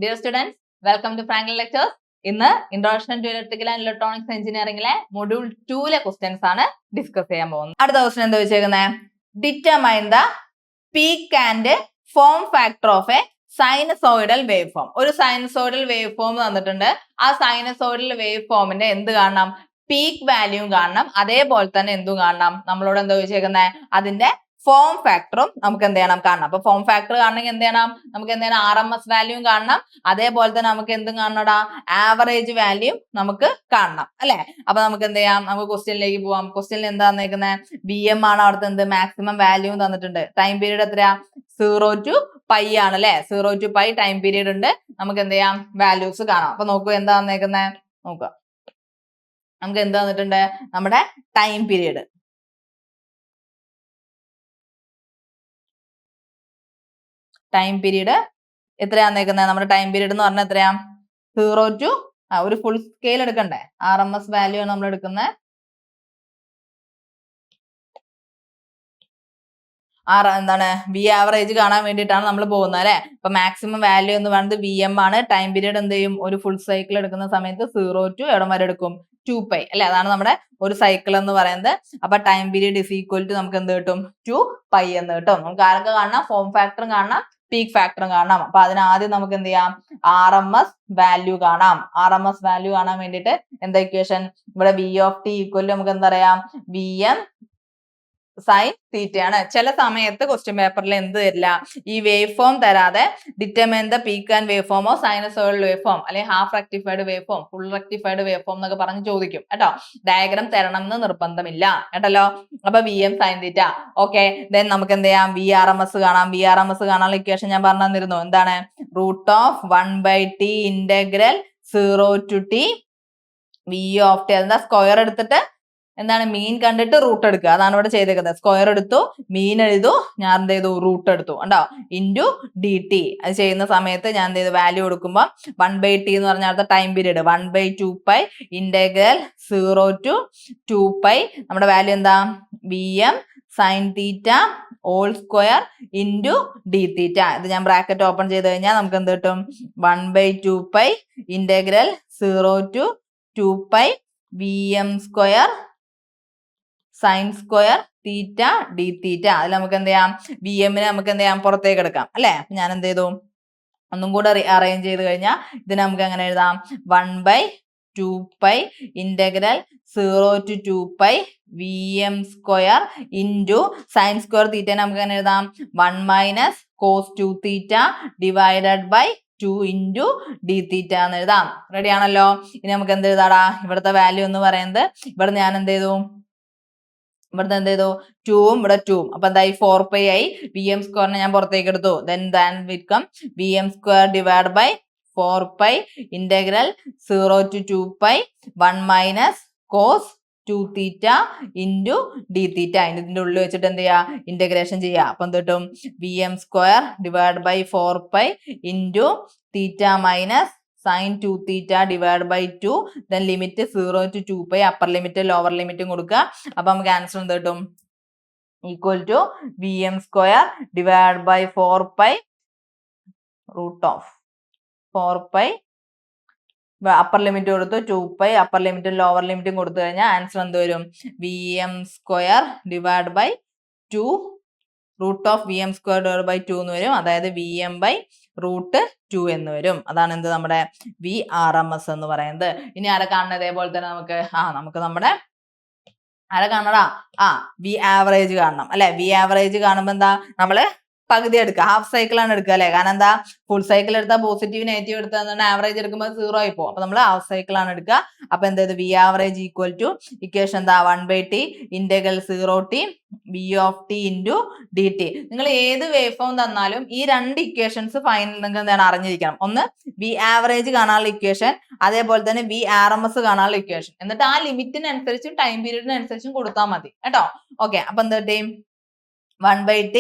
Dear students, welcome to Franklin Lectures. ഇന്ന് introduction to electrical and electronics എഞ്ചിനീയറിംഗിലെ module 2 questions ആണ് discuss ചെയ്യാൻ പോകുന്നത്. അടുത്ത ക്വസ്റ്റ്യൻ എന്താ വെച്ചേക്കുന്നത്? Determine the peak and form factor of a sinusoidal wave form. ഒരു സൈനസോയിഡൽ വേവ് ഫോം തന്നിട്ടുണ്ട്. ആ സൈനസോയിഡൽ വേവ് ഫോമിന്റെ എന്ത് കാണണം? പീക്ക് വാല്യൂ കാണണം. അതേപോലെ തന്നെ എന്തും കാണണം? നമ്മളോട് എന്താ ചോദിച്ചേക്കുന്നത്? അതിന്റെ ഫോം ഫാക്ടറും നമുക്ക് എന്ത് ചെയ്യണം? കാണണം. അപ്പൊ ഫോം ഫാക്ടർ കാണണമെങ്കിൽ എന്ത് ചെയ്യണം? നമുക്ക് എന്ത് ചെയ്യണം? RMS വാല്യൂ കാണണം. അതേപോലെ തന്നെ നമുക്ക് എന്തും കാണണടാ? ആവറേജ് വാല്യൂ നമുക്ക് കാണണം അല്ലെ? അപ്പൊ നമുക്ക് എന്ത് ചെയ്യാം? നമുക്ക് ക്വസ്റ്റ്യനിലേക്ക് പോവാം. ക്വസ്റ്റ്യനിൽ എന്താ തന്നേക്കുന്നത്? VM ആണ് അവിടുത്തെ എന്ത് മാക്സിമം വാല്യൂ തന്നിട്ടുണ്ട്. ടൈം പീരീഡ് എത്രയാ? 0 to π ആണ് അല്ലെ? 0 to π ടൈം പീരീഡ് ഉണ്ട്. നമുക്ക് എന്ത് ചെയ്യാം? വാല്യൂസ് കാണാം. അപ്പൊ നോക്കൂ എന്താ തന്നേക്കുന്നത്? നോക്കുക. നമുക്ക് എന്ത് തന്നിട്ടുണ്ട്? നമ്മുടെ ടൈം പീരീഡ് എത്രയാ തന്നേക്കുന്നത്? നമ്മുടെ ടൈം പീരീഡ് എന്ന് പറഞ്ഞാൽ എത്രയാ? 0 to ഒരു ഫുൾ സ്കെയിൽ എടുക്കണ്ടേ? RMS വാല്യൂ ആണ് നമ്മൾ എടുക്കുന്നത്. എന്താണ് വി ആവറേജ് കാണാൻ വേണ്ടിയിട്ടാണ് നമ്മൾ പോകുന്നത് അല്ലെ? അപ്പൊ മാക്സിമം വാല്യൂ എന്ന് പറയുന്നത് VM ആണ്. ടൈം പീരീഡ് എന്ത് ചെയ്യും? ഒരു ഫുൾ സൈക്കിൾ എടുക്കുന്ന സമയത്ത് 0 to എവിടം വരെ എടുക്കും? 2π അല്ലെ? അതാണ് നമ്മുടെ ഒരു സൈക്കിൾ എന്ന് പറയുന്നത്. അപ്പൊ time period is equal to നമുക്ക് എന്ത് കിട്ടും? 2π എന്ന് കിട്ടും. നമുക്ക് ആരൊക്കെ കാണണം? ഫോം ഫാക്ടറും കാണണം, പീക്ക് ഫാക്ടറും കാണണം. അപ്പൊ അതിന് ആദ്യം നമുക്ക് എന്ത് ചെയ്യാം? RMS വാല്യൂ കാണാം. RMS വാല്യൂ കാണാൻ വേണ്ടിയിട്ട് എന്താ ഇക്വേഷൻ? ഇവിടെ V of t equal to നമുക്ക് എന്താ പറയാം? VM സൈൻ തീറ്റയാണ്. ചില സമയത്ത് ക്വസ്റ്റ്യൻ പേപ്പറിൽ എന്ത് തരില്ല? ഈ വേവ് ഫോം തരാതെ determine the peak and wave form of sinusoidal wave form അല്ലെങ്കിൽ half rectified wave form, full rectified wave form എന്നൊക്കെ പറഞ്ഞ് ചോദിക്കും കേട്ടോ. ഡയഗ്രാം തരണം എന്ന് നിർബന്ധമില്ല കേട്ടല്ലോ. അപ്പൊ VM സൈൻ തീറ്റ. ഓക്കെ, ദെൻ നമുക്ക് എന്ത് ചെയ്യാം? VRMS കാണാം. VRMS കാണാനുള്ള ഇക്വേഷൻ ഞാൻ പറഞ്ഞു തന്നിരുന്നു. എന്താണ്? Root of 1/t integral 0 to t V of t. എന്താ? സ്ക്വയർ എടുത്തിട്ട് എന്താണ്? മീൻ കണ്ടിട്ട് റൂട്ട് എടുക്കുക. അതാണ് ഇവിടെ ചെയ്തേക്കുന്നത്. സ്ക്വയർ എടുത്തു, മീൻ എഴുതു, ഞാൻ എന്ത് ചെയ്തു? റൂട്ട് എടുത്തു. ഉണ്ടോ? Into DT. അത് ചെയ്യുന്ന സമയത്ത് ഞാൻ എന്ത് ചെയ്തു? വാല്യൂ കൊടുക്കുമ്പോൾ 1/t എന്ന് പറഞ്ഞാൽ അടുത്ത ടൈം പീരീഡ് 1/2π ഇന്റഗ്രൽ 0 to 2π. നമ്മുടെ വാല്യൂ എന്താ? VM sine theta whole square into d theta. ഇത് ഞാൻ ബ്രാക്കറ്റ് ഓപ്പൺ ചെയ്ത് കഴിഞ്ഞാൽ നമുക്ക് എന്ത് കിട്ടും? 1/2π integral 0 to 2π VM square sine square theta d theta. അതിൽ നമുക്ക് എന്ത് ചെയ്യാം? VM-നെ നമുക്ക് എന്ത് ചെയ്യാം? പുറത്തേക്ക് എടുക്കാം അല്ലെ? ഞാൻ എന്ത് ചെയ്തു? ഒന്നും കൂടെ അറേഞ്ച് ചെയ്ത് കഴിഞ്ഞാൽ ഇതിനെ നമുക്ക് എങ്ങനെ എഴുതാം? 1/2π integral 0 to 2π VM square into sine square theta നമുക്ക് എങ്ങനെ എഴുതാം? 1 - cos 2 theta divided by 2 into d theta എന്ന് എഴുതാം. റെഡി ആണല്ലോ? ഇനി നമുക്ക് എന്ത് എഴുതാടാ? ഇവിടുത്തെ വാല്യൂ എന്ന് പറയുന്നത് ഇവിടെ ഞാൻ എന്ത് ചെയ്തു? ഇവിടുത്തെ എന്ത് ചെയ്തു? 2ഉം ഇവിടെ 2ഉം. അപ്പൊ എന്തായി? 4π ആയി. VM സ്ക്വയറിനെ ഞാൻ പുറത്തേക്ക് എടുത്തു. then become VM square divide by 4π integral 0 to 2π 1 - cos 2 theta into d theta. ഇതിന്റെ ഉള്ളിൽ വെച്ചിട്ട് എന്ത് ചെയ്യാ? ഇന്റഗ്രേഷൻ ചെയ്യാം. അപ്പൊ എന്ത് കിട്ടും? VM square divide by 4π into theta minus sine 2 theta divide by 2. Then limit 0 to 2π upper limit lower ലിമിറ്റും കൊടുക്കുക. അപ്പൊ നമുക്ക് ആൻസർ എന്ത് കിട്ടും? Equal to VM square divide by 4π root of 4π upper limit കൊടുത്തു 2π അപ്പർ ലിമിറ്റും ലോവർ ലിമിറ്റും കൊടുത്തു കഴിഞ്ഞാൽ ആൻസർ എന്ത് വരും? VM square divide by 2 root of VM square divide by 2 എന്ന് വരും. അതായത് VM ബൈ റൂട്ട് 2 എന്ന് വരും. അതാണ് എന്ത്? നമ്മുടെ VRMS എന്ന് പറയുന്നത്. ഇനി ആരെ കാണുന്നത്? ഇതേപോലെ തന്നെ നമുക്ക് നമ്മുടെ ആരെ കാണടാ? V ആവറേജ് കാണണം അല്ലെ? V ആവറേജ് കാണുമ്പോ എന്താ? നമ്മള് പകുതി എടുക്കുക, ഹാഫ് സൈക്കിൾ ആണ് എടുക്കുക അല്ലെ? കാരണം എന്താ? ഫുൾ സൈക്കിൾ എടുത്താൽ പോസിറ്റീവ് നെഗറ്റീവ് എടുത്താൽ ആവറേജ് എടുക്കുമ്പോൾ 0 ആയി പോകും. അപ്പൊ നമ്മൾ ഹാഫ് സൈക്കിൾ ആണ് എടുക്കുക. അപ്പൊ എന്ത് ചെയ്തു? V average equal to equation എന്താ? 1/t integral 0 t V of t into DT. നിങ്ങൾ ഏത് വേവ് ഫോം തന്നാലും ഈ രണ്ട് ഇക്വേഷൻസ് ഫൈനൽ നിങ്ങൾക്ക് എന്താണ് അറിഞ്ഞിരിക്കണം. ഒന്ന് V ആവറേജ് കാണാനുള്ള ഇക്വേഷൻ, അതേപോലെ തന്നെ VRMS കാണാനുള്ള ഇക്വേഷൻ. എന്നിട്ട് ആ ലിമിറ്റിനനുസരിച്ചും ടൈം പീരീഡിനനുസരിച്ചും കൊടുത്താൽ മതി കേട്ടോ. ഓക്കെ, അപ്പൊ എന്താ? 1/t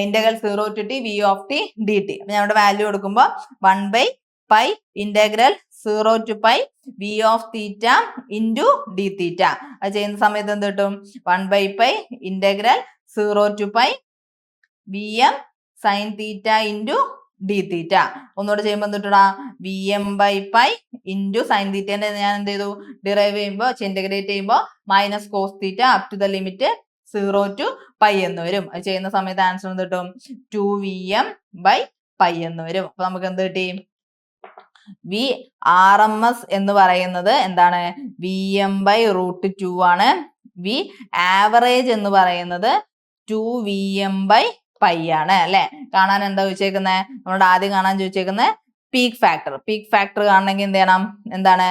integral 0 to t V of t dt. അപ്പൊ ഞാൻ ഇവിടെ വാല്യൂ കൊടുക്കുമ്പോൾ 1/π integral 0 to π V of theta into d theta. അത് ചെയ്യുന്ന സമയത്ത് എന്ത് കിട്ടും? 1/π integral 0 to π VM sine theta into d theta. ഒന്നുകൂടെ ചെയ്യുമ്പോൾ എന്തിട്ടാ VM/π ഇൻറ്റു സൈൻ തീറ്റേന്റെ ഞാൻ എന്ത് ചെയ്തു ഡിറൈവ് ചെയ്യുമ്പോൾ ഇന്റഗ്രേറ്റ് ചെയ്യുമ്പോൾ minus cos theta up to the limit 0 to π എന്ന് വരും. അത് ചെയ്യുന്ന സമയത്ത് ആൻസർ എന്ത് കിട്ടും 2VM/π എന്ന് വരും. അപ്പൊ നമുക്ക് എന്ത് കിട്ടി VRMS എന്ന് പറയുന്നത് എന്താണ് VM/√2 ആണ്. V ആവറേജ് എന്ന് പറയുന്നത് 2VM/π ആണ് അല്ലെ. കാണാൻ എന്താ ചോദിച്ചേക്കുന്നത് നമ്മളോട് ആദ്യം കാണാൻ ചോദിച്ചേക്കുന്നത് പീക്ക് ഫാക്ടർ കാണണമെങ്കിൽ എന്ത് ചെയ്യണം എന്താണ്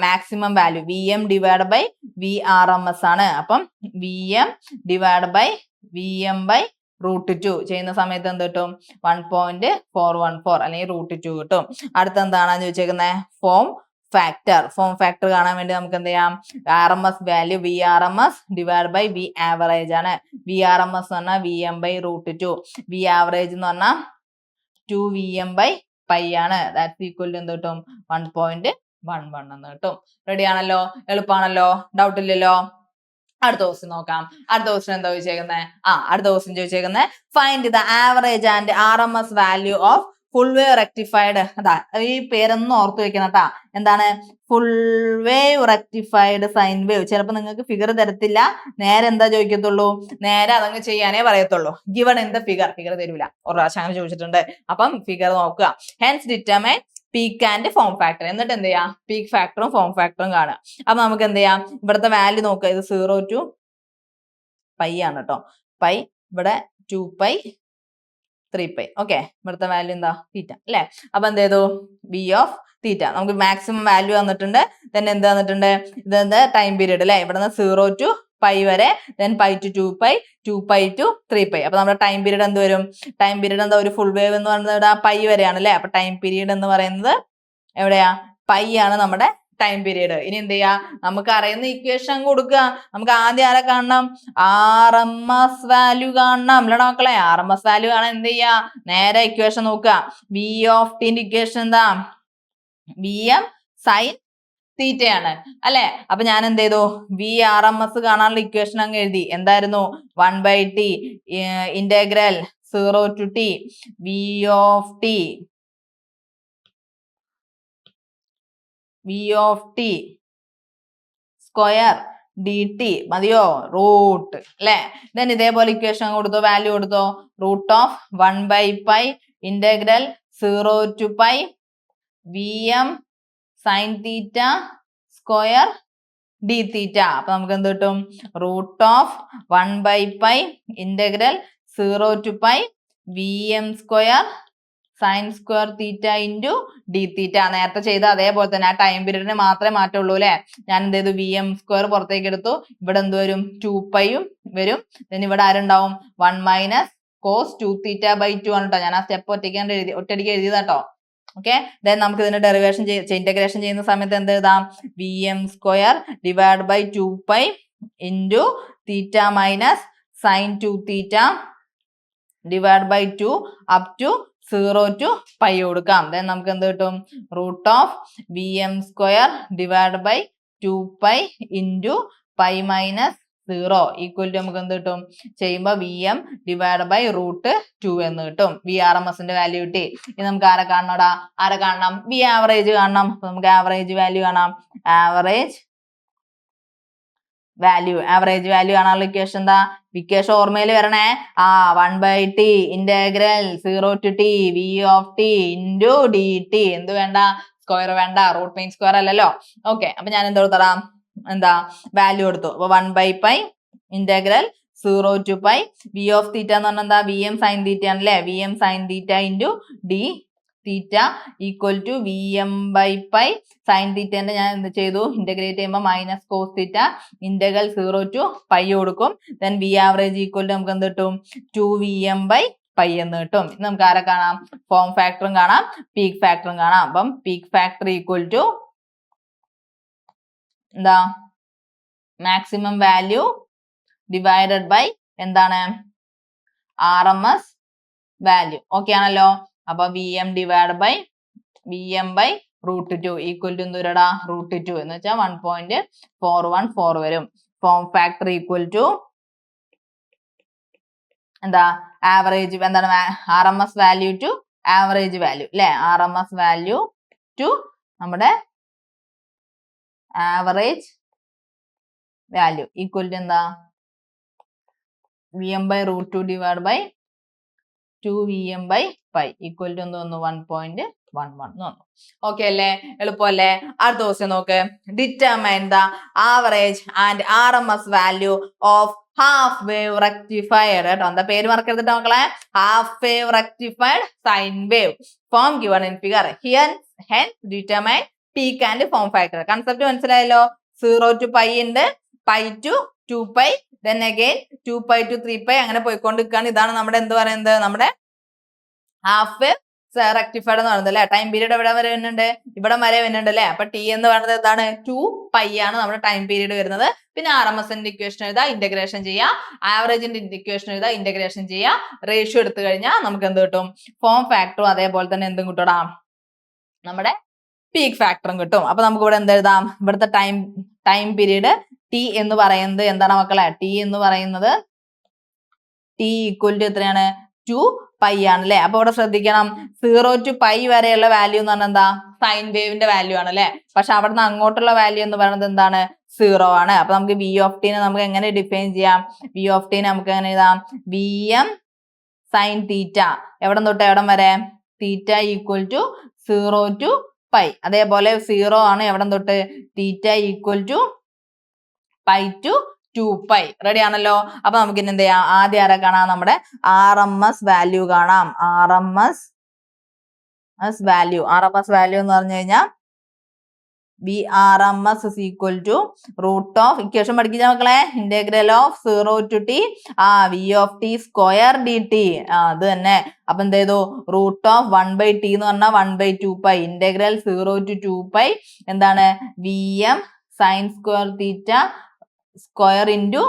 മാക്സിമം വാല്യൂ VM/VRMS ആണ്. അപ്പം VM/VM/√2 ചെയ്യുന്ന സമയത്ത് എന്ത് കിട്ടും 1.414 അല്ലെങ്കിൽ √2 കിട്ടും. അടുത്ത എന്താണെന്ന് ചോദിച്ചേക്കുന്നത് ഫോം ഫാക്ടർ കാണാൻ വേണ്ടി നമുക്ക് എന്ത് ചെയ്യാം RMS വാല്യൂ VRMS/V ആവറേജ് ആണ്. VRMS എന്ന് പറഞ്ഞാൽ VM/√2, V ആവറേജ് എന്ന് പറഞ്ഞാൽ 2VM/π ആണ്. ദാറ്റ്സ് ഈക്വൽ ടു എന്ത് കിട്ടും 1.11 എന്ന് കിട്ടും. റെഡി ആണല്ലോ, എളുപ്പമാണല്ലോ, ഡൗട്ട് ഇല്ലല്ലോ. അടുത്ത ക്വസ്റ്റ്യൻ നോക്കാം. അടുത്ത ക്വസ്റ്റ്യൻ എന്താ ചോദിച്ചേക്കുന്നത് അടുത്ത ക്വസ്റ്റ്യൻ ചോദിച്ചേക്കുന്നത് find the average and RMS value of full wave rectified. അതാ ഈ പേരൊന്നും ഓർത്ത് വെക്കണം കേട്ടാ. എന്താണ് full wave rectified sine wave. ചിലപ്പോൾ നിങ്ങൾക്ക് ഫിഗർ തരത്തില്ല, നേരെ എന്താ ചോദിക്കത്തുള്ളൂ നേരെ അതങ്ങ് ചെയ്യാനേ പറയത്തുള്ളൂ. ഗിവൺ ഇൻ ദ ഫിഗർ തരൂല. ഒരു പ്രാവശ്യം അങ്ങനെ ചോദിച്ചിട്ടുണ്ട്. അപ്പം ഫിഗർ നോക്കുക. Hence determine peak and form factor. എന്നിട്ട് എന്ത് ചെയ്യാം പീക്ക് ഫാക്ടറും ഫോം ഫാക്ടറും കാണുക. അപ്പൊ നമുക്ക് എന്ത് ചെയ്യാം ഇവിടുത്തെ വാല്യൂ നോക്കുക. ഇത് 0 to π ആണ് കേട്ടോ. π ഇവിടെ 2π 3π. ഓക്കെ, ഇവിടുത്തെ വാല്യൂ എന്താ തീറ്റ അല്ലെ. അപ്പൊ എന്ത് ചെയ്തു V(θ) നമുക്ക് മാക്സിമം വാല്യൂ വന്നിട്ടുണ്ട്. then എന്ത് വന്നിട്ടുണ്ട് ഇതെന്താ ടൈം പീരീഡ് അല്ലെ. ഇവിടെ നിന്ന് 0 to π വരെ, then π to 2π, 2π to 3π. അപ്പൊ നമ്മുടെ ടൈം പീരീഡ് എന്ത് വരും ടൈം പീരീഡ് എന്താ ഒരു ഫുൾ വേവ് എന്ന് പറയുന്നത് ഇവിടെ π വരെയാണ് അല്ലെ. അപ്പൊ ടൈം പീരീഡ് എന്ന് പറയുന്നത് എവിടെയാ π ആണ് നമ്മുടെ ടൈം പീരീഡ്. ഇനി എന്ത് ചെയ്യാ നമുക്ക് അറിയുന്ന ഇക്വേഷൻ കൊടുക്കുക. നമുക്ക് ആദ്യം ആരെ കാണണം RMS വാല്യൂ കാണണം അല്ലടാ മക്കളെ. RMS വാല്യൂ കാണാൻ എന്ത് ചെയ്യാ നേരെ ഇക്വേഷൻ നോക്കുക. V(t)ന്റെ ഇക്വേഷൻ എന്താ VM sin θ ആണ് അല്ലെ. അപ്പൊ ഞാൻ എന്ത് ചെയ്തു VRMS കാണാനുള്ള ഇക്വേഷൻ അങ്ങ് എഴുതി. എന്തായിരുന്നു 1/t integral 0 to t V(t) square dt മതിയോ റൂട്ട് അല്ലെ. then ഇതേപോലെ ഇക്വേഷൻ കൊടുത്തോ വാല്യൂ കൊടുത്തോ √1/π integral 0 to π VM sin θ square dθ. അപ്പൊ നമുക്ക് എന്ത് കിട്ടും √1/π integral 0 to π VM square sine square theta into dθ. നേരത്തെ ചെയ്ത അതേപോലെ തന്നെ ആ ടൈം പീരീഡിന് മാത്രമേ മാറ്റുള്ളൂ അല്ലെ. ഞാൻ എന്ത് ചെയ്തു VM സ്ക്വയർ പുറത്തേക്ക് എടുത്തു. ഇവിടെ എന്ത് വരും 2π വരും. then ഇവിടെ ആരുണ്ടാവും 1 മൈനസ് കോസ് 2θ/2 ആണ് കേട്ടോ. ഞാൻ ആ സ്റ്റെപ്പ് ഒറ്റയടിക്ക് എഴുതിയതാട്ടോ. ഓക്കെ, then നമുക്ക് ഇതിന്റെ ഡെറിവേഷൻ ഇന്റഗ്രേഷൻ ചെയ്യുന്ന സമയത്ത് എന്ത് എഴുതാം VM square divide by 2π into theta minus sine 2θ divide by 2 up to 0 to π കൊടുക്കാം. then നമുക്ക് എന്ത് കിട്ടും VM square divide by 2π into π minus 0 equal to നമുക്ക് എന്ത് കിട്ടും ചെയ്യുമ്പോൾ VM ഡിവൈഡ് ബൈ √2 എന്ന് കിട്ടും. VRMSന്റെ വാല്യൂ കിട്ടി. ഇനി നമുക്ക് ആരെ കാണണോടാ ആരെ കാണണം V ആവറേജ് കാണണം. അപ്പൊ നമുക്ക് ആവറേജ് വാല്യൂ കാണാം. ആവറേജ് വാല്യൂ കാണാനുള്ള ഇക്വേഷൻ എന്താ ഇക്വേഷൻ ഓർമ്മയിൽ വരണേ 1/t integral 0 to t V(t) into dt. എന്ത് വേണ്ട സ്ക്വയർ വേണ്ട, റൂട്ട് മീൻ സ്ക്വയർ അല്ലല്ലോ. ഓക്കെ, അപ്പൊ ഞാൻ എന്ത് കൊടുത്തടാം എന്താ വാല്യൂ കൊടുത്തു. അപ്പൊ 1/π ഇന്റഗ്രൽ 0 to π V(θ) എന്ന് പറഞ്ഞാൽ എന്താ VM sin θ ആണല്ലേ. VM sin θ into dθ equal to VM/π sin θ ഞാൻ എന്ത് ചെയ്തു ഇന്റഗ്രേറ്റ് ചെയ്യുമ്പോൾ മൈനസ് കോസ് θ ഇന്റഗ്രൽ 0 to π കൊടുക്കും. then V average equal to നമുക്ക് എന്ത് കിട്ടും 2VM/π എന്ന് കിട്ടും. ഇത് നമുക്ക് ആരെ കാണാം ഫോം ഫാക്ടറും കാണാം പീക്ക് ഫാക്ടറും കാണാം. അപ്പം പീക്ക് ഫാക്ടർ ഈക്വൽ ടു എന്താ മാക്സിമം വാല്യൂ ഡിവൈഡഡ് ബൈ എന്താണ് RMS വാല്യൂ. ഓക്കെ ആണല്ലോ. അപ്പൊ VM divide by VM/√2 equal to എന്ത് വരടാ √2 എന്ന് വെച്ചാൽ 1.414 വരും. ഫോം ഫാക്ടർ ഈക്വൽ ടു എന്താ ആവറേജ് എന്താണ് RMS value to average value അല്ലെ, RMS വാല്യൂ ടു നമ്മുടെ ആവറേജ് വാല്യൂ ഈക്വൽ ടു എന്താ, VM/√2 divide by 2VM/π equal to എന്ത് വന്നു, 1.11 എന്ന് വന്നു. ഓക്കെ അല്ലേ, എളുപ്പമല്ലേ? അടുത്ത ദിവസം നോക്ക്, determine the average and RMS value of half wave rectifier. കേട്ടോ, എന്താ പേര് മറക്കരുത് മക്കളെ, half wave rectified sine wave form given in figure. Hence determine peak and form factor. Concept മനസ്സിലായല്ലോ. 0 to π ഉണ്ട്, π to 2π, then again 2π to 3π അങ്ങനെ പോയിക്കൊണ്ടിരിക്കുകയാണ്. ഇതാണ് നമ്മുടെ എന്ത് പറയുന്നത്, നമ്മുടെ ഹാഫ് വേവ് റെക്ടിഫൈഡ് എന്ന് പറയുന്നത് അല്ലെ. ടൈം പീരീഡ് എവിടെ വരെ വരുന്നുണ്ട്, ഇവിടെ വരെ വരുന്നുണ്ട് അല്ലെ. അപ്പൊ ടി എന്ന് പറയുന്നത് എന്താണ്, 2π ആണ് നമ്മുടെ ടൈം പീരീഡ് വരുന്നത്. പിന്നെ RMSന്റെ ഇക്വേഷൻ എഴുതാ, ഇന്റഗ്രേഷൻ ചെയ്യാം. ആവറേജിന്റെ ഇക്വേഷൻ എഴുതാ, ഇന്റഗ്രേഷൻ ചെയ്യാം. റേഷ്യോ എടുത്തു കഴിഞ്ഞാൽ നമുക്ക് എന്ത് കിട്ടും, ഫോം ഫാക്ടറും അതേപോലെ തന്നെ എന്തും കിട്ടൂടാ, നമ്മുടെ പീക്ക് ഫാക്ടറും കിട്ടും. അപ്പൊ നമുക്ക് ഇവിടെ എന്ത് എഴുതാം, ഇവിടുത്തെ ടൈം പീരീഡ് ടി എന്ന് പറയുന്നത് എന്താണ് മക്കളെ, ടി എന്ന് പറയുന്നത് ടി ഈക്വൽ ടു എത്രയാണ്, 2π ആണ് അല്ലെ. അപ്പൊ ഇവിടെ ശ്രദ്ധിക്കണം, 0 to π വരെയുള്ള വാല്യൂ എന്ന് പറഞ്ഞാൽ എന്താ, സൈൻ വേവിന്റെ വാല്യൂ ആണ് അല്ലെ. പക്ഷെ അവിടുന്ന് അങ്ങോട്ടുള്ള വാല്യൂ എന്ന് പറയുന്നത് എന്താണ്, 0 ആണ്. അപ്പൊ നമുക്ക് വി ഓഫ് ടിനെ നമുക്ക് എങ്ങനെ ഡിഫൈൻ ചെയ്യാം, വി ഓഫ് ടിനെ നമുക്ക് എങ്ങനെ എഴുതാം, VM സൈൻ തീറ്റ എവിടെ തൊട്ട് എവിടം വരെ, തീറ്റ ഈക്വൽ ടു 0 to π. അതേപോലെ 0 ആണ് എവിടെ തൊട്ട്, theta equal to π to 2π. Ready ആണല്ലോ. അപ്പൊ നമുക്ക് ഇനി എന്ത് ചെയ്യാം, ആദ്യം ആരെ കാണാം, നമ്മുടെ RMS വാല്യൂ കാണാം. RMS വാല്യൂ എന്ന് പറഞ്ഞു കഴിഞ്ഞാൽ VRMS is equal to root of, equation പഠിപ്പിച്ച മക്കളെ, integral of 0 to t V of t square dt. അത് തന്നെ. അപ്പൊ എന്ത് ചെയ്തു, റൂട്ട് ഓഫ് 1/t എന്ന് പറഞ്ഞാൽ 1/2π, ഇന്റഗ്രൽ 0 to 2π എന്താണ്, VM sine square theta square into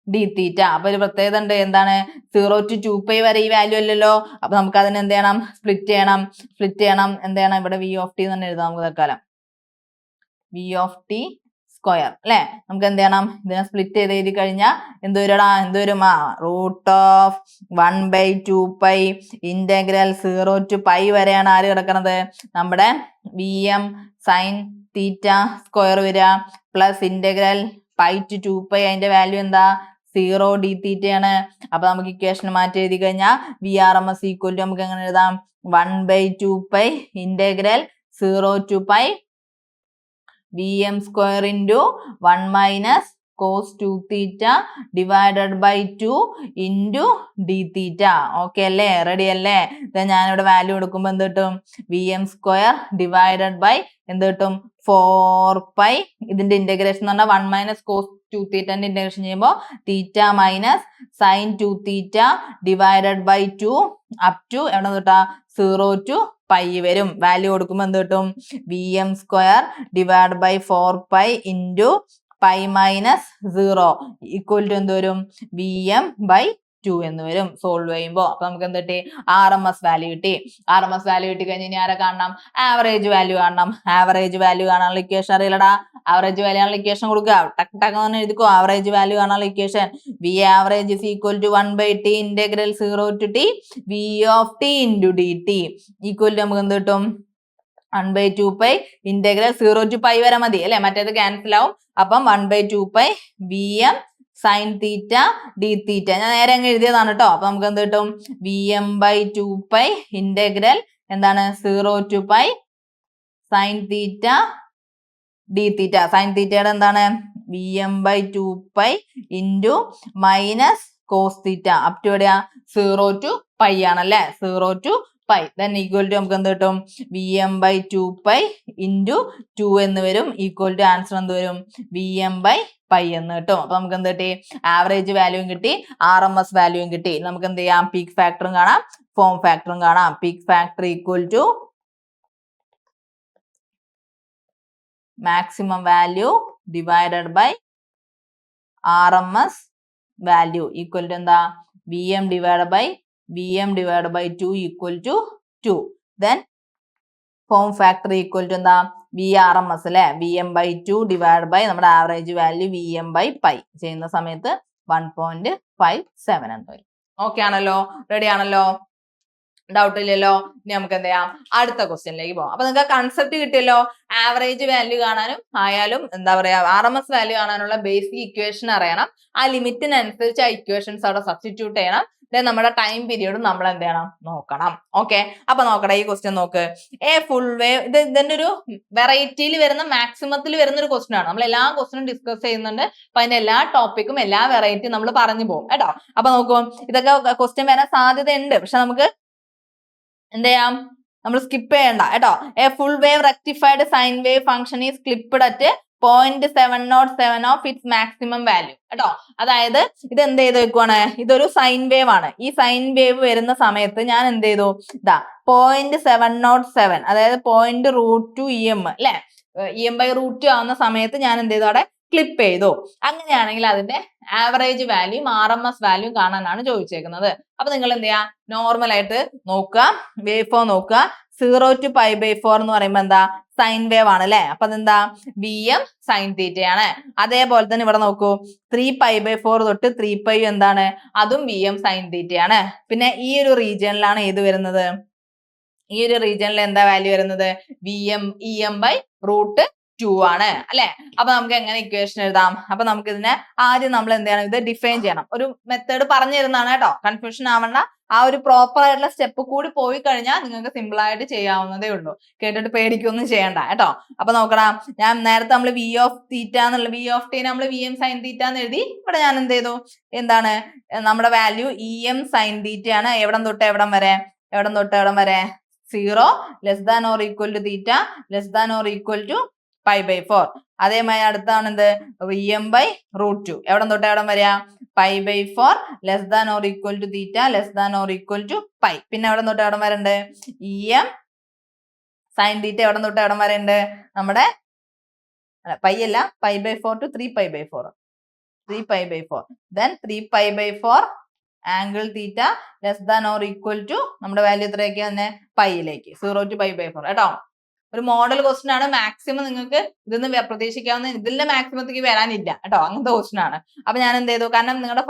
d theta. അപ്പൊ ഒരു പ്രത്യേകത ഉണ്ട്, എന്താണ്, 0 to 2π വരെ ഈ വാല്യൂ അല്ലല്ലോ. അപ്പൊ നമുക്ക് അതിന് എന്ത് ചെയ്യണം, സ്പ്ലിറ്റ് ചെയ്യണം. എന്ത് ചെയ്യണം, ഇവിടെ V of t തന്നെ എഴുതാം നമുക്ക് തൽക്കാലം, V of t സ്ക്വയർ അല്ലെ. നമുക്ക് എന്ത് ചെയ്യണം, ഇതിനെ സ്പ്ലിറ്റ് ചെയ്ത് എഴുതി കഴിഞ്ഞാൽ എന്തോരും റൂട്ട് ഓഫ് 1/2π ഇന്റഗ്രൽ 0 to π വരെയാണ് ആര് കിടക്കുന്നത്, നമ്മുടെ VM സൈൻ തീറ്റ സ്ക്വയർ വരിക, പ്ലസ് ഇന്റഗ്രൽ π to 2π അതിന്റെ വാല്യൂ എന്താ, 0 d തീറ്റയാണ്. അപ്പൊ നമുക്ക് ഇക്വേഷൻ മാറ്റി എഴുതി കഴിഞ്ഞാൽ VRMS ഈക്വൽ ടു നമുക്ക് എങ്ങനെ എഴുതാം, 1/2π integral 0 to π VM square into 1 minus cos 2 theta divided by 2 into d theta. Okay അല്ലേ, റെഡി അല്ലേ. ഞാനിവിടെ വാല്യൂ എടുക്കുമ്പോൾ എന്ത് കിട്ടും, VM സ്ക്വയർ ഡിവൈഡഡ് ബൈ എന്ത് കിട്ടും, 4π. ഇതിന്റെ ഇന്റഗ്രേഷൻ എന്ന് പറഞ്ഞാൽ 1 മൈനസ് cos 2 തീറ്റന്റെ ഇന്റഗ്രേഷൻ ചെയ്യുമ്പോൾ theta minus sine 2 theta divided by 2 up to എവിടെ തൊട്ടാ 0 to π വരും. വാല്യൂ കൊടുക്കുമ്പോൾ എന്ത് കിട്ടും, VM square divide by 4π into π minus 0 equal to എന്ത് വരും, VM/2 എന്ന് വരും സോൾവ് ചെയ്യുമ്പോൾ. അപ്പൊ നമുക്ക് എന്ത് കിട്ടി, RMS വാല്യൂ കിട്ടി. RMS വാല്യൂ കിട്ടി കഴിഞ്ഞ് ഇനി ആരെ കാണണം, ആവറേജ് വാല്യൂ കാണണം. ആവറേജ് വാല്യൂ കാണാനുള്ള ഇക്വേഷൻ അറിയില്ലടാ, ആവറേജ് വാല്യൂ കാണാനുള്ള ഇക്വേഷൻ കൊടുക്കുക, ടക്ക് ടക്ക് എന്ന് എഴുതിക്കോ. ആവറേജ് വാല്യൂ കാണാനുള്ള equation V average is equal to 1/t integral 0 to t V of t into dt equal to നമുക്ക് എന്ത് കിട്ടും, 1/2π ഇന്റഗ്രൽ 0 to π വരെ മതി അല്ലെ, മറ്റേത് ക്യാൻസൽ ആവും. അപ്പം 1/2π VM സൈൻ തീറ്റ ഡി തീറ്റ. ഞാൻ നേരെ അങ്ങ് എഴുതിയതാണ് കേട്ടോ. അപ്പൊ നമുക്ക് എന്ത് കിട്ടും, VM/2π ഇന്റഗ്രൽ എന്താണ് 0 to π sine theta d theta. Sine തീറ്റയുടെ എന്താണ് VM/2π into minus cos theta up to എവിടെയാ 0 to π ആണല്ലേ, 0 to π. then ഈക്വൽ ടു നമുക്ക് എന്ത് കിട്ടും, VM/2π ഇൻറ്റു 2 എന്ന് വരും, ഈക്വൽ ടു ആൻസർ എന്ത് വരും, VM/π എന്ന് കിട്ടും. അപ്പൊ നമുക്ക് എന്ത് കിട്ടി, ആവറേജ് വാല്യൂയും കിട്ടി, RMS വാല്യൂയും കിട്ടി. നമുക്ക് എന്ത് ചെയ്യാം, പീക്ക് ഫാക്ടറും കാണാം, ഫോം ഫാക്ടറും കാണാം. Peak factor equal to maximum value divided by RMS value equal to എന്താ, VM divided by 2 equal to 2. then form factor equal to എന്താ, VRMS അല്ലെ, VM/2 divided by നമ്മുടെ ആവറേജ് വാല്യൂ VM/π ചെയ്യുന്ന സമയത്ത് 1.57 എന്ന് വരും. ഓക്കെ ആണല്ലോ, റെഡി ആണല്ലോ. ഡൗട്ട് ഇല്ലല്ലോ. ഇനി നമുക്ക് എന്ത് ചെയ്യാം, അടുത്ത ക്വസ്റ്റ്യനിലേക്ക് പോകാം. അപ്പൊ നിങ്ങൾക്ക് കൺസെപ്റ്റ് കിട്ടിയല്ലോ. ആവറേജ് വാല്യൂ കാണാനും ആയാലും എന്താ പറയാ RMS വാല്യൂ കാണാനുള്ള ബേസിക് ഇക്വേഷൻ അറിയണം. ആ ലിമിറ്റിനനുസരിച്ച് ആ ഇക്വേഷൻസ് അവിടെ സബ്സ്റ്റിറ്റ്യൂട്ട് ചെയ്യണം. ദെൻ നമ്മുടെ ടൈം പീരീഡും നമ്മൾ എന്ത് ചെയ്യണം, നോക്കണം. ഓക്കെ, അപ്പൊ നോക്കട്ടെ ഈ ക്വസ്റ്റ്യൻ നോക്ക്. എ ഫുൾ വേവ്, ഇതിന്റെ ഒരു വെറൈറ്റിയിൽ വരുന്ന മാക്സിമത്തിൽ വരുന്ന ഒരു ക്വസ്റ്റ്യൻ ആണ്. നമ്മൾ എല്ലാ ക്വസ്റ്റ്യനും ഡിസ്കസ് ചെയ്യുന്നുണ്ട്. അപ്പൊ അതിന്റെ എല്ലാ ടോപ്പിക്കും എല്ലാ വെറൈറ്റിയും നമ്മൾ പറഞ്ഞു പോകും കേട്ടോ. അപ്പൊ നോക്കൂ, ഇതൊക്കെ ക്വസ്റ്റ്യൻ വരാൻ സാധ്യതയുണ്ട്. പക്ഷെ നമുക്ക് എന്ത് ചെയ്യാം, നമ്മൾ സ്കിപ്പ് ചെയ്യണ്ട കേട്ടോ. A full wave rectified sine wave function is clipped at 0.707 of its maximum value കേട്ടോ. അതായത് ഇത് എന്ത് ചെയ്ത് വെക്കുവാണ്, ഇതൊരു സൈൻ വേവ് ആണ്. ഈ സൈൻ വേവ് വരുന്ന സമയത്ത് ഞാൻ എന്ത് ചെയ്തു, ഇതാ 0.707, അതായത് .√2 അല്ലെ, EM/√2 ആവുന്ന സമയത്ത് ഞാൻ എന്ത് ചെയ്തു, അവിടെ ക്ലിപ്പ് ചെയ്തു. അങ്ങനെയാണെങ്കിൽ അതിന്റെ ആവറേജ് വാല്യൂം RMS വാല്യൂം കാണാനാണ് ചോദിച്ചേക്കുന്നത്. അപ്പൊ നിങ്ങൾ എന്ത് ചെയ്യാ, നോർമൽ ആയിട്ട് നോക്കുക, വേവ് ഫോം നോക്കുക. 0 to π/4 എന്ന് പറയുമ്പോൾ എന്താ, സൈൻ വേവ് ആണ് അല്ലെ. അപ്പൊ അതെന്താ, VM സൈൻ തീറ്റയാണ്. അതേപോലെ തന്നെ ഇവിടെ നോക്കൂ, 3π/4 തൊട്ട് 3π എന്താണ്, അതും VM സൈൻ തീറ്റയാണ്. പിന്നെ ഈ ഒരു റീജിയനിലാണ് ഏത് വരുന്നത്, ഈ ഒരു റീജിയനിൽ എന്താ വാല്യൂ വരുന്നത്, EM/√2 ആണ് അല്ലെ. അപ്പൊ നമുക്ക് എങ്ങനെ ഇക്വേഷൻ എഴുതാം, അപ്പൊ നമുക്ക് ഇതിനെ ആദ്യം നമ്മൾ എന്ത് ചെയ്യണം, ഇത് ഡിഫൈൻ ചെയ്യണം. ഒരു മെത്തേഡ് പറഞ്ഞു തരുന്നതാണ് കേട്ടോ, കൺഫ്യൂഷൻ ആവണ്ട. ആ ഒരു പ്രോപ്പർ ആയിട്ടുള്ള സ്റ്റെപ്പ് കൂടി പോയി കഴിഞ്ഞാൽ നിങ്ങൾക്ക് സിമ്പിൾ ആയിട്ട് ചെയ്യാവുന്നതേ ഉള്ളൂ. കേട്ടിട്ട് പേടിക്കൊന്നും ചെയ്യണ്ട കേട്ടോ. അപ്പൊ നോക്കണം, ഞാൻ നേരത്തെ നമ്മൾ V of θ എന്നുള്ള V of t നമ്മൾ VM sin θ എന്ന് എഴുതി. ഇവിടെ ഞാൻ എന്ത് ചെയ്തു, എന്താണ് നമ്മുടെ വാല്യൂ EM sin θ ആണ്. എവിടം തൊട്ട് എവിടം വരെ, എവിടം തൊട്ട് എവിടം വരെ, 0 less than or equal to θ less than or equal to π/4. അതേമാതിരി അടുത്താണ് എന്ത്, EM/√2 എവിടം തൊട്ട് എവിടം വരെയാ, π/4 less than or equal to θ less than or equal to π. പിന്നെ എവിടം തൊട്ട് എവിടം വരെ ഉണ്ട്, EM sin θ എവിടം തൊട്ട് എവിടം വരെ ഉണ്ട്, നമ്മുടെ π അല്ല, π/4 to 3π/4, 3π/4. then 3π/4 angle θ less than or equal to നമ്മുടെ വാല്യൂ എത്രയൊക്കെ തന്നെ, പൈയിലേക്ക് 0 to π/4 കേട്ടോ. ഒരു മോഡൽ ക്വസ്റ്റ്യൻ ആണ്. മാക്സിമം നിങ്ങൾക്ക് ഇതൊന്ന് പ്രതീക്ഷിക്കാവുന്ന, ഇതിന്റെ മാക്സിമത്തേക്ക് വരാനില്ല കേട്ടോ, അങ്ങനത്തെ ക്വസ്റ്റ്യൻ ആണ്. അപ്പൊ ഞാൻ എന്ത് ചെയ്തു, കാരണം നിങ്ങളുടെ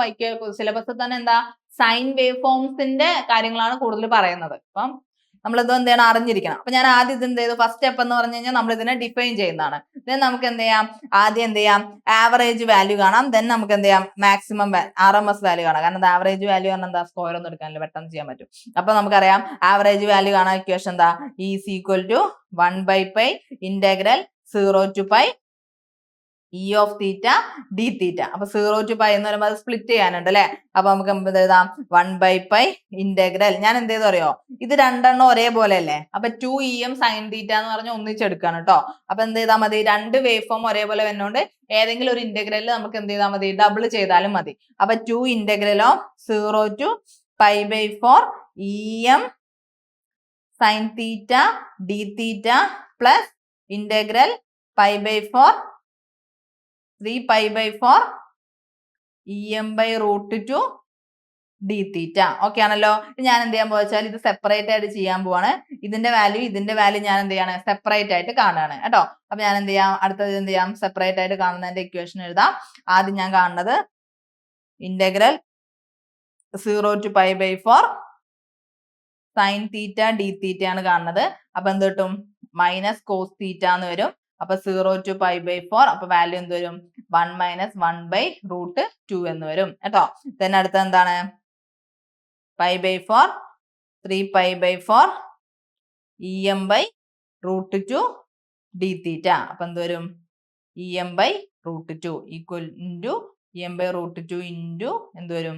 സിലബസിൽ തന്നെ എന്താ, സൈൻ വേവ് ഫോംസിന്റെ കാര്യങ്ങളാണ് കൂടുതൽ പറയുന്നത്. അപ്പം നമ്മളിത് എന്ത് ചെയ്യണം, അറിഞ്ഞിരിക്കണം. അപ്പൊ ഞാൻ ആദ്യം ഇത് എന്ത് ചെയ്തു, ഫസ്റ്റ് സ്റ്റെപ്പ് എന്ന് പറഞ്ഞു കഴിഞ്ഞാൽ നമ്മൾ ഇതിനെ ഡിഫൈൻ ചെയ്യുന്നതാണ്. ദെൻ നമുക്ക് എന്ത് ചെയ്യാം, ആദ്യം എന്ത് ചെയ്യാം, ആവറേജ് വാല്യൂ കാണാം. ദെൻ നമുക്ക് എന്ത് ചെയ്യാം, മാക്സിമം RMS വാല്യൂ കാണാം. കാരണം ആവറേജ് വാല്യൂ പറഞ്ഞാൽ എന്താ, സ്ക്വയർ ഒന്നും എടുക്കാനില്ല, പെട്ടെന്ന് ചെയ്യാൻ പറ്റും. അപ്പൊ നമുക്കറിയാം ആവറേജ് വാല്യൂ കാണാൻ ഇക്വേഷൻ എന്താ, is equal to 1/π integral 0 to π E of θ dθ. അപ്പൊ 0 to π എന്ന് പറയുമ്പോൾ അത് സ്പ്ലിറ്റ് ചെയ്യാനുണ്ട് അല്ലെ. അപ്പൊ നമുക്ക് എന്ത് എഴുതാം, 1/π ഇന്റഗ്രൽ, ഞാൻ എന്ത് ചെയ്തു അറിയോ, ഇത് രണ്ടെണ്ണം ഒരേപോലെ അല്ലേ. അപ്പൊ 2EM sin θ എന്ന് പറഞ്ഞ് ഒന്നിച്ചെടുക്കാണ് കേട്ടോ. അപ്പൊ എന്ത് ചെയ്താൽ മതി, രണ്ട് വേവ് ഫോം ഒരേപോലെ വരുന്നോണ്ട് ഏതെങ്കിലും ഒരു ഇന്റഗ്രലിൽ നമുക്ക് എന്ത് ചെയ്താൽ മതി, ഡബിൾ ചെയ്താലും മതി. അപ്പൊ 2 integral of 0 to π/4 EM sin θ dθ plus integral π/4 3π/4 EM/√2 dθ. Okay ആണല്ലോ. ഞാൻ എന്ത് ചെയ്യാൻ പോവാച്ചാൽ ഇത് സെപ്പറേറ്റ് ആയിട്ട് ചെയ്യാൻ പോവാണ്. ഇതിന്റെ വാല്യൂ ഞാൻ എന്ത് ചെയ്യാണ്, സെപ്പറേറ്റ് ആയിട്ട് കാണുകയാണ് കേട്ടോ. അപ്പൊ ഞാൻ എന്ത് ചെയ്യാം, അടുത്തത് എന്ത് ചെയ്യാം, സെപ്പറേറ്റ് ആയിട്ട് കാണുന്നതിന്റെ ഇക്വേഷൻ എഴുതാം. ആദ്യം ഞാൻ കാണുന്നത് ഇന്റഗ്രൽ 0 to π/4 sin θ dθ ആണ് കാണുന്നത്. അപ്പൊ എന്ത് കിട്ടും, മൈനസ് കോസ് θ എന്ന് വരും. അപ്പൊ 0 to π/4, അപ്പൊ വാല്യൂ എന്ത് വരും, 1 - 1/√2 എന്ന് വരും കേട്ടോ. then അടുത്ത എന്താണ്, π/4 3π/4 EM/√2 dθ. അപ്പൊ എന്ത് വരും, EM/√2 equal into EM/√2 into എന്ത് വരും,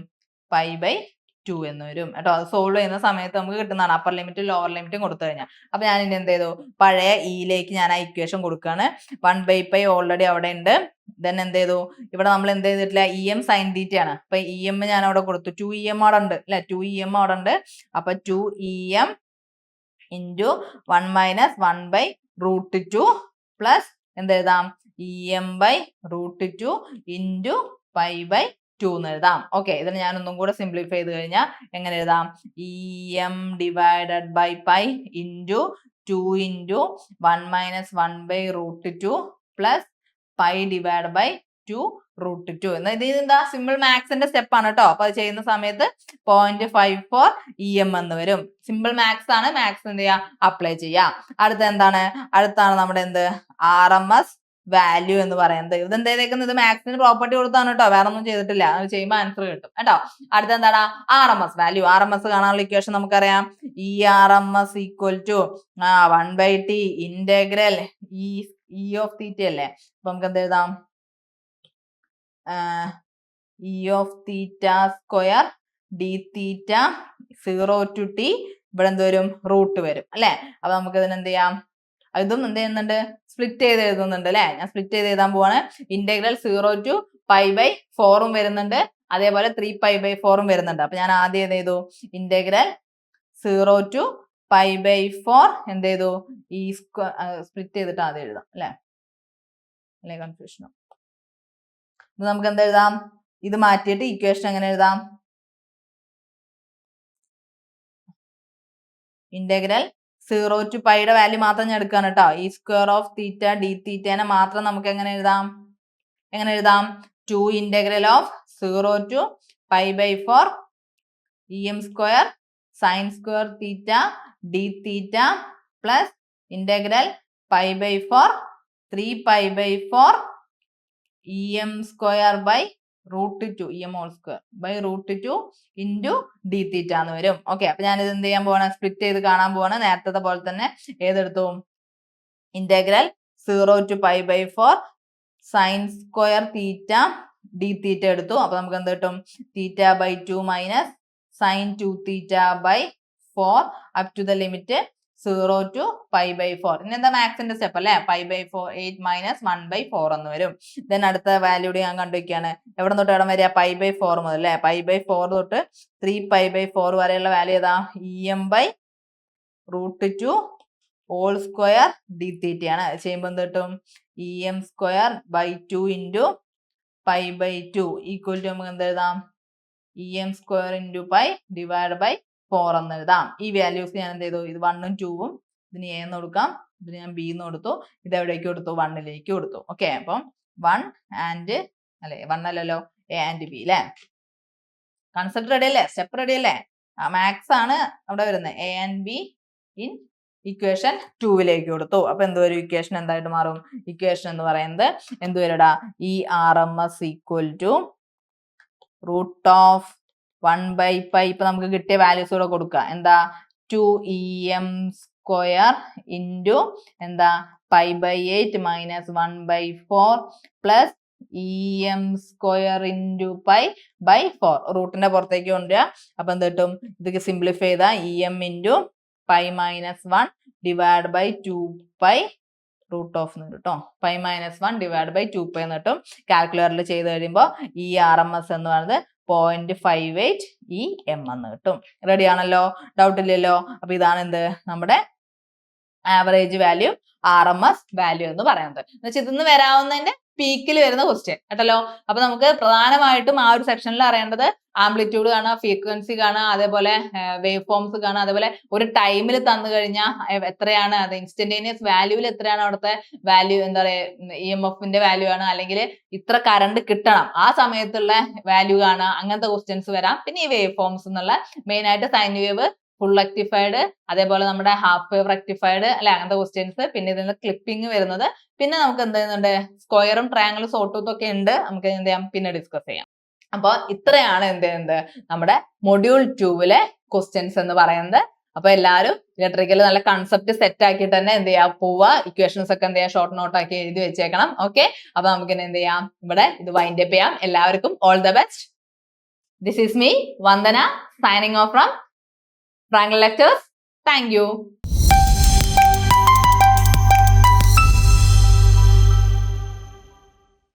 π/2 എന്ന് വരും കേട്ടോ. അത് സോൾവ് ചെയ്യുന്ന സമയത്ത് നമുക്ക് കിട്ടുന്നതാണ്, അപ്പർ ലിമിറ്റും ലോവർ ലിമിറ്റും കൊടുത്തു കഴിഞ്ഞാൽ. അപ്പൊ ഞാൻ ഇനി എന്ത് ചെയ്തു, പഴയ ഇയിലേക്ക് ഞാൻ ആ ഇക്വേഷൻ കൊടുക്കുകയാണ്. 1/π ഓൾറെഡി അവിടെ ഉണ്ട്. ദെൻ എന്ത് ചെയ്തു, ഇവിടെ നമ്മൾ എന്ത് ചെയ്തിട്ടില്ല, EM sin θ ആണ്. അപ്പൊ EM ഞാൻ അവിടെ കൊടുത്തു, 2EM അവിടെ ഉണ്ട് അല്ലെ, 2EM അവിടെ ഉണ്ട്. അപ്പൊ 2EM ഇൻറ്റു 1 - 1/√2 പ്ലസ് എന്ത് എഴുതാം, EM/√2 ഇൻറ്റു π/2 എന്ന് എഴുതാം. ഓക്കെ, ഇതിന് ഞാൻ ഒന്നും കൂടെ സിംപ്ലിഫൈ ചെയ്ത് കഴിഞ്ഞാൽ എങ്ങനെ എഴുതാം, EM divided by π into 2 into 1 - 1/√2 plus π divide by 2 എന്നാൽ ഇത് എന്താ സിമ്പിൾ മാത്സിന്റെ സ്റ്റെപ്പ് ആണ് കേട്ടോ. അപ്പൊ അത് ചെയ്യുന്ന സമയത്ത് 0.54 EM എന്ന് വരും. സിമ്പിൾ മാത്സ് ആണ്. മാത്സ് എന്ത് ചെയ്യാ അപ്ലൈ ചെയ്യാം. അടുത്ത എന്താണ്? അടുത്താണ് നമ്മുടെ എന്ത് RMS വാല്യൂ എന്ന് പറയുന്നത്. ഇത് എന്തേക്കുന്നത്? ഇത് മാത്സിന് പ്രോപ്പർട്ടി കൊടുത്താണ് കേട്ടോ, വേറെ ഒന്നും ചെയ്തിട്ടില്ല. അത് ചെയ്യുമ്പോൾ ആൻസർ കിട്ടും കേട്ടോ. അടുത്ത എന്താണ്? RMS value. RMS കാണാനുള്ള ഇക്വേഷൻ നമുക്കറിയാം. RMS equal to 1/t integral E of theta അല്ലേ. അപ്പൊ നമുക്ക് എന്ത് എഴുതാം? E of theta square d theta 0 to t ഇവിടെ എന്ത് വരും? റൂട്ട് വരും അല്ലെ. അപ്പൊ നമുക്ക് ഇതിന് എന്ത് ചെയ്യാം? ഇതും എന്ത് ചെയ്യുന്നുണ്ട്? സ്പ്ലിറ്റ് ചെയ്ത് എഴുതുന്നുണ്ട് അല്ലെ. ഞാൻ സ്പ്ലിറ്റ് ചെയ്ത് എഴുതാൻ പോവാണ്. ഇന്റഗ്രൽ 0 to π/4 വരുന്നുണ്ട്, അതേപോലെ 3π/4 വരുന്നുണ്ട്. അപ്പൊ ഞാൻ ആദ്യം എന്ത് ചെയ്തു? ഇന്റഗ്രൽ 0 to π/4 എന്ത് ചെയ്തു? ഈ സ്പ്ലിറ്റ് ചെയ്തിട്ട് ആദ്യം എഴുതാം അല്ലെ കൺഫ്യൂഷനോ. ഇത് നമുക്ക് എന്ത് എഴുതാം? ഇത് മാറ്റിയിട്ട് ഇക്വേഷൻ എങ്ങനെ എഴുതാം? ഇന്റഗ്രൽ 0 to പൈയുടെ വാല്യൂ മാത്രം ഞാൻ എടുക്കാണ് കേട്ടോ. ഈ സ്ക്വയർ ഓഫ് തീറ്റ ഡി തീറ്റേനെ മാത്രം നമുക്ക് എങ്ങനെ എഴുതാം? 2 integral of 0 to π/4 EM square sine square theta d theta plus integral π/4 3π/4 EM square by √2 EM whole square by √2 into d theta എന്ന് വരും. ഓക്കെ, അപ്പൊ ഞാനിത് എന്ത് ചെയ്യാൻ പോവാണ്? സ്പ്ലിറ്റ് ചെയ്ത് കാണാൻ പോവാണ്. നേരത്തെ പോലെ തന്നെ ഏതെടുത്തു? Integral 0 to π/4 sine square theta d theta എടുത്തു. അപ്പൊ നമുക്ക് എന്ത് കിട്ടും? θ/2 minus sine 2 θ/4 up to the limit 0 to π/4. ഇനി എന്താ മാത്സിന്റെ സ്റ്റെപ്പ് അല്ലെ? π/4 8 മൈനസ് 1/4 എന്ന് വരും. ദെൻ അടുത്ത വാല്യൂടെ ഞാൻ കണ്ടുവയ്ക്കാണ്. എവിടെ തൊട്ട് എവിടെ വരിക? π/4 മുതൽ അല്ലെ. π/4 തൊട്ട് 3π/4 വരെയുള്ള വാല്യൂ ഏതാ? EM/√2 ഹോൾ സ്ക്വയർ ഡി തീറ്റയാണ്. ചെയ്യുമ്പോൾ എന്ത് കിട്ടും? EM square by 2 into π/2 equal to നമുക്ക് എന്ത് എഴുതാം? EM square into pi divide by 4 എന്ന് എഴുതാം. ഈ വാല്യൂസ് ഞാൻ എന്ത് ചെയ്തു? ഇത് 1 ഉം 2 ഉം ഇതിന് A എന്ന് കൊടുക്കാം, ഇതിന് ഞാൻ B എന്ന് കൊടുത്തു, ഇത് എവിടേക്ക് കൊടുത്തു? 1ലേക്ക് കൊടുത്തു. ഓക്കെ, അപ്പം 1 ആൻഡ് അല്ലെ 1 അല്ലല്ലോ A ആൻഡ് B അല്ലെ. കൺസെപ്റ്റ് റെഡി അല്ലേ? സ്റ്റെപ്പ് റെഡി അല്ലേ? മാത്സ് ആണ് അവിടെ വരുന്നത്. A and B in equation 2ലേക്ക് കൊടുത്തു. അപ്പൊ എന്ത് വരും? ഇക്വേഷൻ എന്തായിട്ട് മാറും? ഇക്വേഷൻ എന്ന് പറയുന്നത് എന്ത് വരടാ? RMS equal to √1/π. ഇപ്പൊ നമുക്ക് കിട്ടിയ വാല്യൂസ് കൂടെ കൊടുക്കുക. എന്താ? 2EM സ്ക്വയർ ഇൻറ്റു എന്താ? π/8 minus 1/4 plus EM square into π/4. റൂട്ടിന്റെ പുറത്തേക്ക് കൊണ്ടുവരിക. അപ്പൊ എന്ത് കിട്ടും? ഇതൊക്കെ സിംപ്ലിഫൈ ചെയ്താ EM into π-1 divide by 2π √of എന്ന് കിട്ടും. π-1 ഡിവൈഡ് ബൈ 2π എന്ന് കിട്ടും. കാൽക്കുലേറ്ററിൽ ചെയ്ത് കഴിയുമ്പോൾ ഈ RMS എന്ന് പറയുന്നത് 0.58 EM എന്ന് കിട്ടും. റെഡി ആണല്ലോ? ഡൗട്ട് ഇല്ലല്ലോ? അപ്പൊ ഇതാണ് എന്ത്? നമ്മുടെ ആവറേജ് വാല്യൂ, RMS വാല്യൂ എന്ന് പറയുന്നത്. എന്നുവെച്ചാൽ ഇതിന്ന് വരാവുന്നതിന്റെ പീക്കിൽ വരുന്ന ക്വസ്റ്റ്യൻ കേട്ടല്ലോ. അപ്പൊ നമുക്ക് പ്രധാനമായിട്ടും ആ ഒരു സെക്ഷനിൽ അറിയേണ്ടത് ആംപ്ലിറ്റ്യൂഡ് കാണുക, ഫ്രീക്വൻസി കാണുക, അതേപോലെ വേവ് ഫോംസ് കാണുക, അതേപോലെ ഒരു ടൈമിൽ തന്നു കഴിഞ്ഞാൽ എത്രയാണ് അത് ഇൻസ്റ്റന്റേനിയസ് വാല്യൂവിൽ എത്രയാണ് അവിടുത്തെ വാല്യൂ, എന്താ പറയുക EMFന്റെ വാല്യൂ ആണ്, അല്ലെങ്കിൽ ഇത്ര കറണ്ട് കിട്ടണം ആ സമയത്തുള്ള വാല്യൂ കാണുക, അങ്ങനത്തെ ക്വസ്റ്റ്യൻസ് വരാം. പിന്നെ ഈ വേവ് ഫോംസ് എന്നുള്ള മെയിൻ ആയിട്ട് സൈൻ വേവ്, ഫുൾ റെക്ടിഫൈഡ്, അതേപോലെ നമ്മുടെ ഹാഫ് വേവ് റെക്ടിഫൈഡ് അല്ലെ, അങ്ങനത്തെ ക്വസ്റ്റ്യൻസ്. പിന്നെ ഇതിന് ക്ലിപ്പിംഗ് വരുന്നത്. പിന്നെ നമുക്ക് എന്ത് ചെയ്യുന്നുണ്ട്? സ്ക്വയറും ട്രയാങ്കിളും സോട്ടൂത്തും ഒക്കെ ഉണ്ട്. നമുക്ക് എന്ത് ചെയ്യാം? പിന്നെ ഡിസ്കസ് ചെയ്യാം. അപ്പൊ ഇത്രയാണ് എന്ത് നമ്മുടെ മൊഡ്യൂൾ 2 ക്വസ്റ്റ്യൻസ് എന്ന് പറയുന്നത്. അപ്പൊ എല്ലാവരും ഇലക്ട്രിക്കൽ നല്ല കൺസെപ്റ്റ് സെറ്റ് ആക്കിയിട്ട് തന്നെ എന്ത് ചെയ്യാം? പോവുക. ഇക്വേഷൻസ് ഒക്കെ എന്ത് ചെയ്യാം? ഷോർട്ട് നോട്ട് ആക്കി എഴുതി വെച്ചേക്കണം. ഓക്കെ, അപ്പൊ നമുക്ക് എന്ത് ചെയ്യാം? ഇവിടെ ഇത് വൈൻഡ് അപ്പ് ചെയ്യാം. എല്ലാവർക്കും all the best. This is me Vandana, signing off from Triangle Lectures. Thank you.